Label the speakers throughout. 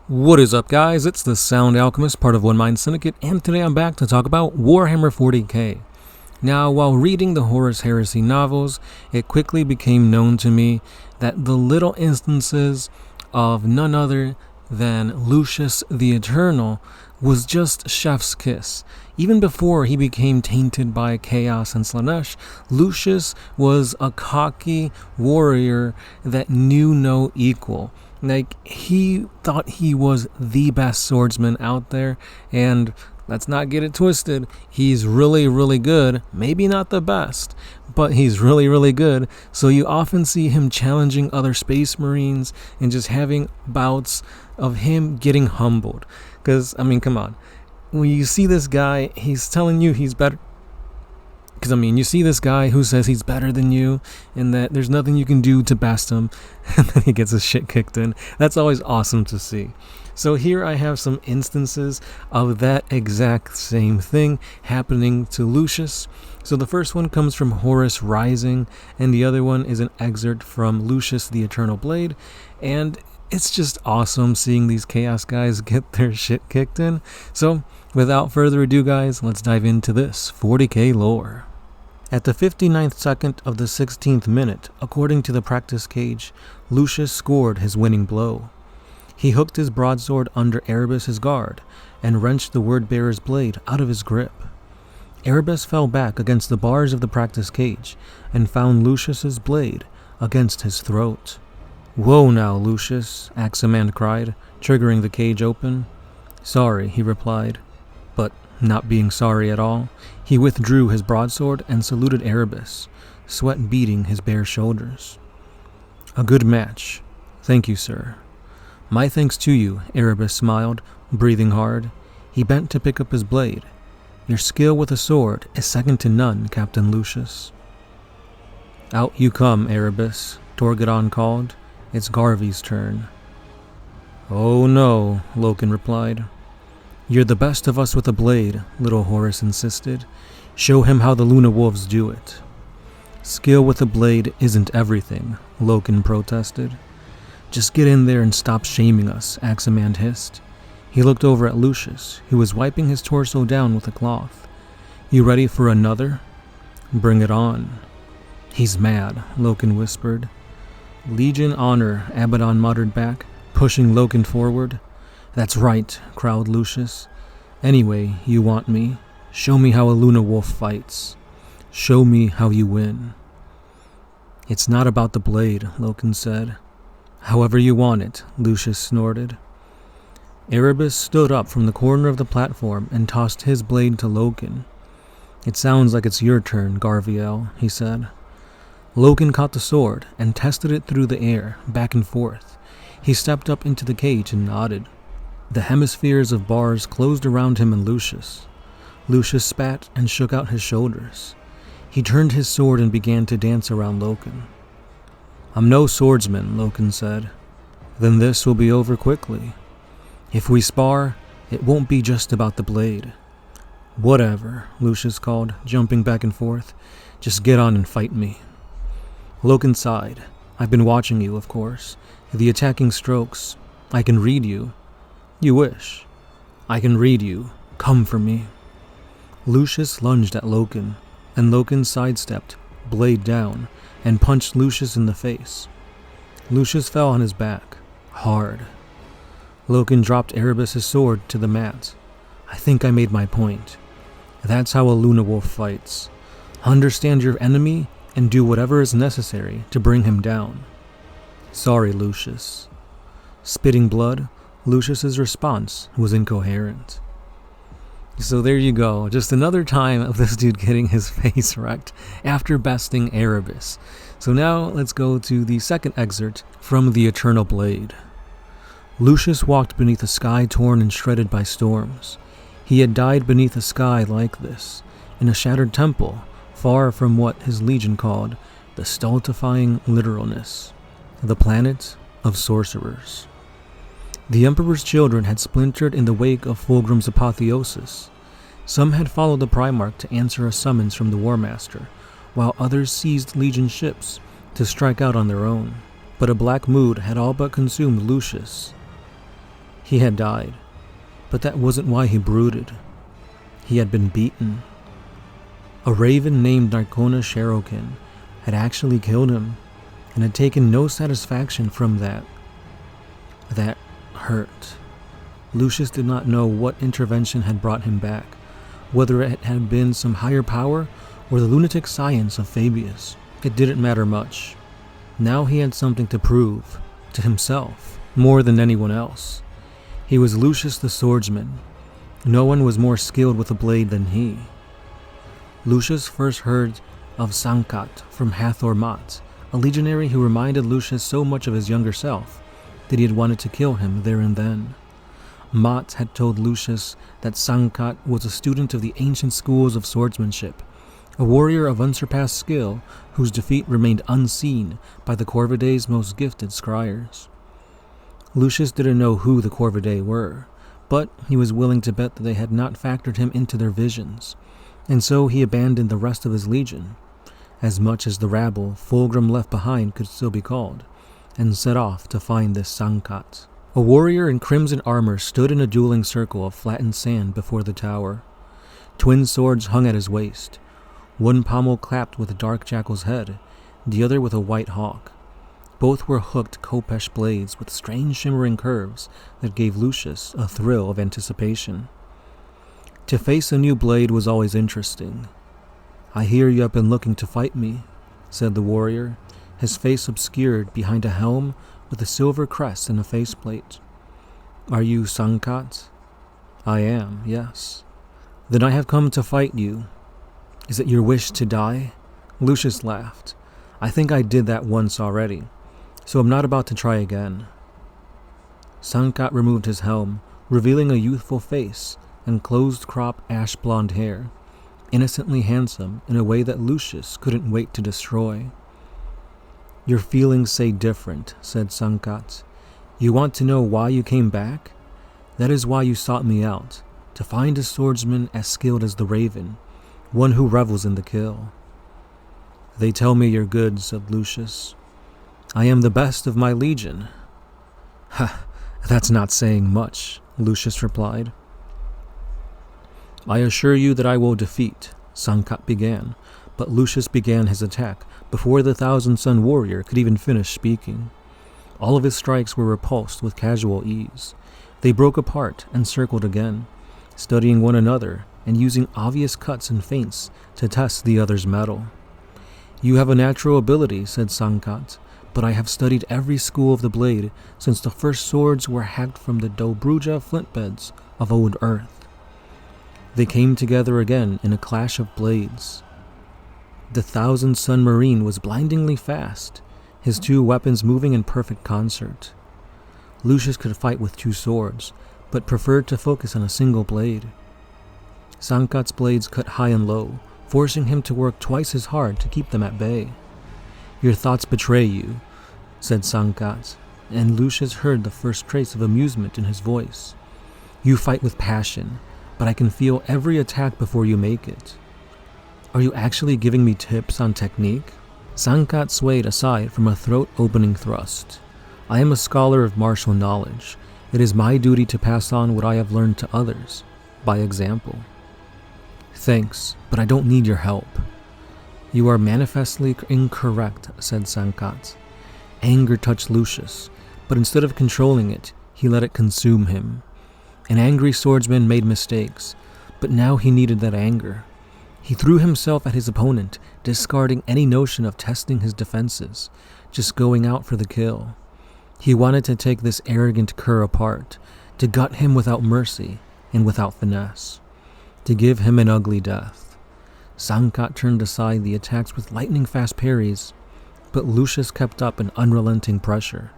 Speaker 1: What is up, guys? It's the Sound Alchemist, part of One Mind Syndicate, and today I'm back to talk about Warhammer 40k. Now, while reading the Horus Heresy novels, it quickly became known to me that the little instances of none other than Lucius the Eternal was just chef's kiss. Even before he became tainted by Chaos and Slaanesh, Lucius was a cocky warrior that knew no equal. He thought he was the best swordsman out there, and let's not get it twisted, he's really, really good. Maybe not the best, but he's really, really good. So you often see him challenging other space marines and just having bouts of him getting humbled. Because, come on. When you see this guy, he's telling you he's better. Because, you see this guy who says he's better than you and that there's nothing you can do to best him, and then he gets his shit kicked in. That's always awesome to see. So here I have some instances of that exact same thing happening to Lucius. So the first one comes from Horus Rising, and the other one is an excerpt from Lucius the Eternal Blade, and it's just awesome seeing these Chaos guys get their shit kicked in. So without further ado, guys, let's dive into this 40k lore. At the 59th second of the 16th minute, according to the practice cage, Lucius scored his winning blow. He hooked his broadsword under Erebus' guard and wrenched the word-bearer's blade out of his grip. Erebus fell back against the bars of the practice cage and found Lucius's blade against his throat. "Whoa now, Lucius," Aximand cried, triggering the cage open. "Sorry," he replied. But not being sorry at all, he withdrew his broadsword and saluted Erebus, sweat beading his bare shoulders. "A good match. Thank you, sir." "My thanks to you," Erebus smiled, breathing hard. He bent to pick up his blade. "Your skill with a sword is second to none, Captain Lucius." "Out you come, Erebus," Torgadon called. "It's Garviel's turn." "Oh no," Loken replied. "You're the best of us with a blade," little Horus insisted. "Show him how the Luna Wolves do it." "Skill with a blade isn't everything," Loken protested. "Just get in there and stop shaming us," Aximand hissed. He looked over at Lucius, who was wiping his torso down with a cloth. "You ready for another?" "Bring it on." "He's mad," Loken whispered. "Legion honor," Abaddon muttered back, pushing Loken forward. "That's right," growled Lucius. "Anyway, you want me. Show me how a Luna Wolf fights. Show me how you win." "It's not about the blade," Loken said. "However you want it," Lucius snorted. Erebus stood up from the corner of the platform and tossed his blade to Loken. "It sounds like it's your turn, Garviel," he said. Loken caught the sword and tested it through the air, back and forth. He stepped up into the cage and nodded. The hemispheres of bars closed around him and Lucius. Lucius spat and shook out his shoulders. He turned his sword and began to dance around Loken. "I'm no swordsman," Loken said. "Then this will be over quickly. If we spar, it won't be just about the blade." "Whatever," Lucius called, jumping back and forth. "Just get on and fight me." Loken sighed. "I've been watching you, of course. The attacking strokes. I can read you." "You wish." "I can read you. Come for me." Lucius lunged at Loken, and Loken sidestepped, blade down, and punched Lucius in the face. Lucius fell on his back, hard. Loken dropped Erebus' sword to the mat. "I think I made my point. That's how a Luna Wolf fights. Understand your enemy and do whatever is necessary to bring him down." "Sorry, Lucius." Spitting blood, Lucius's response was incoherent. So there you go, just another time of this dude getting his face wrecked after besting Erebus. So now let's go to the second excerpt from the Eternal Blade. Lucius walked beneath a sky torn and shredded by storms. He had died beneath a sky like this, in a shattered temple, far from what his legion called the stultifying literalness, the planet of sorcerers. The Emperor's children had splintered in the wake of Fulgrim's apotheosis. Some had followed the Primarch to answer a summons from the War Master, while others seized Legion ships to strike out on their own. But a black mood had all but consumed Lucius. He had died, but that wasn't why he brooded. He had been beaten. A raven named Narcona Sherokin had actually killed him, and had taken no satisfaction from that. That hurt. Lucius did not know what intervention had brought him back, whether it had been some higher power or the lunatic science of Fabius. It didn't matter much. Now he had something to prove, to himself, more than anyone else. He was Lucius the Swordsman. No one was more skilled with a blade than he. Lucius first heard of Sankat from Hathor Mat, a legionary who reminded Lucius so much of his younger self that he had wanted to kill him there and then. Mat had told Lucius that Sankat was a student of the ancient schools of swordsmanship, a warrior of unsurpassed skill whose defeat remained unseen by the Corvidae's most gifted scryers. Lucius didn't know who the Corvidae were, but he was willing to bet that they had not factored him into their visions, and so he abandoned the rest of his legion, as much as the rabble Fulgrim left behind could still be called, and set off to find this Sankat. A warrior in crimson armor stood in a dueling circle of flattened sand before the tower. Twin swords hung at his waist, one pommel clapped with a dark jackal's head, the other with a white hawk. Both were hooked Kopesh blades with strange shimmering curves that gave Lucius a thrill of anticipation. To face a new blade was always interesting. "I hear you have been looking to fight me," said the warrior, his face obscured behind a helm with a silver crest and a faceplate. "Are you Sankat?" "I am, yes." "Then I have come to fight you." "Is it your wish to die?" Lucius laughed. "I think I did that once already, so I'm not about to try again." Sankat removed his helm, revealing a youthful face and closed-crop ash-blonde hair, innocently handsome in a way that Lucius couldn't wait to destroy. "Your feelings say different," said Sankat. "You want to know why you came back? That is why you sought me out, to find a swordsman as skilled as the Raven, one who revels in the kill." "They tell me you're good," said Lucius. "I am the best of my legion." "Ha, that's not saying much," Lucius replied. "I assure you that I will defeat," Sankat began, but Lucius began his attack before the Thousand-Sun warrior could even finish speaking. All of his strikes were repulsed with casual ease. They broke apart and circled again, studying one another and using obvious cuts and feints to test the other's mettle. "You have a natural ability," said Sankat, "but I have studied every school of the blade since the first swords were hacked from the Dobruja flint beds of old Earth." They came together again in a clash of blades. The Thousand-Sun Marine was blindingly fast, his two weapons moving in perfect concert. Lucius could fight with two swords, but preferred to focus on a single blade. Sankat's blades cut high and low, forcing him to work twice as hard to keep them at bay. "Your thoughts betray you," said Sankat, and Lucius heard the first trace of amusement in his voice. "You fight with passion, but I can feel every attack before you make it." "Are you actually giving me tips on technique?" Sankat swayed aside from a throat-opening thrust. "I am a scholar of martial knowledge. It is my duty to pass on what I have learned to others, by example." "Thanks, but I don't need your help." "You are manifestly incorrect," said Sankat. Anger touched Lucius, but instead of controlling it, he let it consume him. An angry swordsman made mistakes, but now he needed that anger. He threw himself at his opponent, discarding any notion of testing his defenses, just going out for the kill. He wanted to take this arrogant cur apart, to gut him without mercy and without finesse, to give him an ugly death. Sankat turned aside the attacks with lightning-fast parries, but Lucius kept up an unrelenting pressure.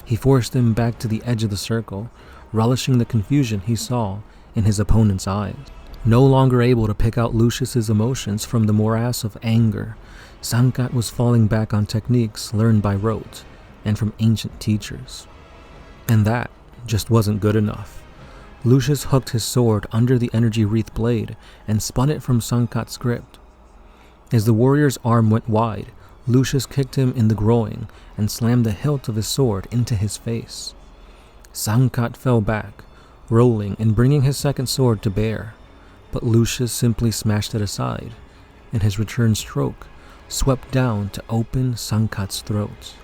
Speaker 1: He forced him back to the edge of the circle, relishing the confusion he saw in his opponent's eyes. No longer able to pick out Lucius's emotions from the morass of anger, Sankat was falling back on techniques learned by rote and from ancient teachers. And that just wasn't good enough. Lucius hooked his sword under the energy wreath blade and spun it from Sankat's grip. As the warrior's arm went wide, Lucius kicked him in the groin and slammed the hilt of his sword into his face. Sankat fell back, rolling and bringing his second sword to bear, but Lucius simply smashed it aside, and his return stroke swept down to open Sankat's throat.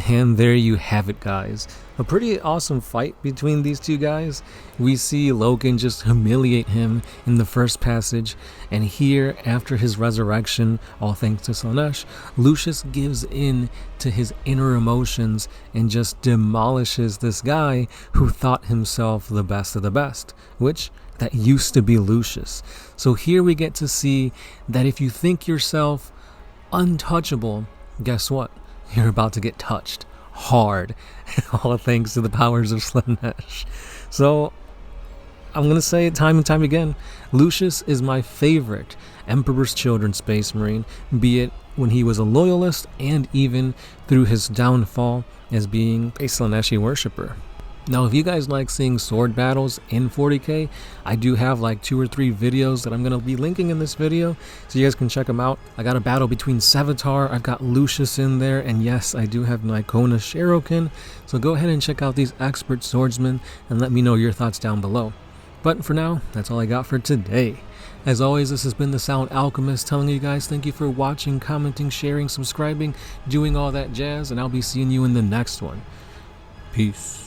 Speaker 1: And there you have it, guys. A pretty awesome fight between these two guys. We see Loken just humiliate him in the first passage, and here, after his resurrection, all thanks to Slaanesh, Lucius gives in to his inner emotions and just demolishes this guy who thought himself the best of the best, which that used to be Lucius. So here we get to see that if you think yourself untouchable, guess what? You're about to get touched hard, all thanks to the powers of Slaanesh. So I'm going to say it time and time again, Lucius is my favorite Emperor's Children Space Marine, be it when he was a loyalist and even through his downfall as being a Slaaneshi worshipper. Now, if you guys like seeing sword battles in 40k, I do have like 2 or 3 videos that I'm going to be linking in this video, so you guys can check them out. I got a battle between Sevatar, I've got Lucius in there, and yes, I do have Nikona Sherokin, so go ahead and check out these expert swordsmen and let me know your thoughts down below. But for now, that's all I got for today. As always, this has been the Sound Alchemist telling you guys thank you for watching, commenting, sharing, subscribing, doing all that jazz, and I'll be seeing you in the next one. Peace.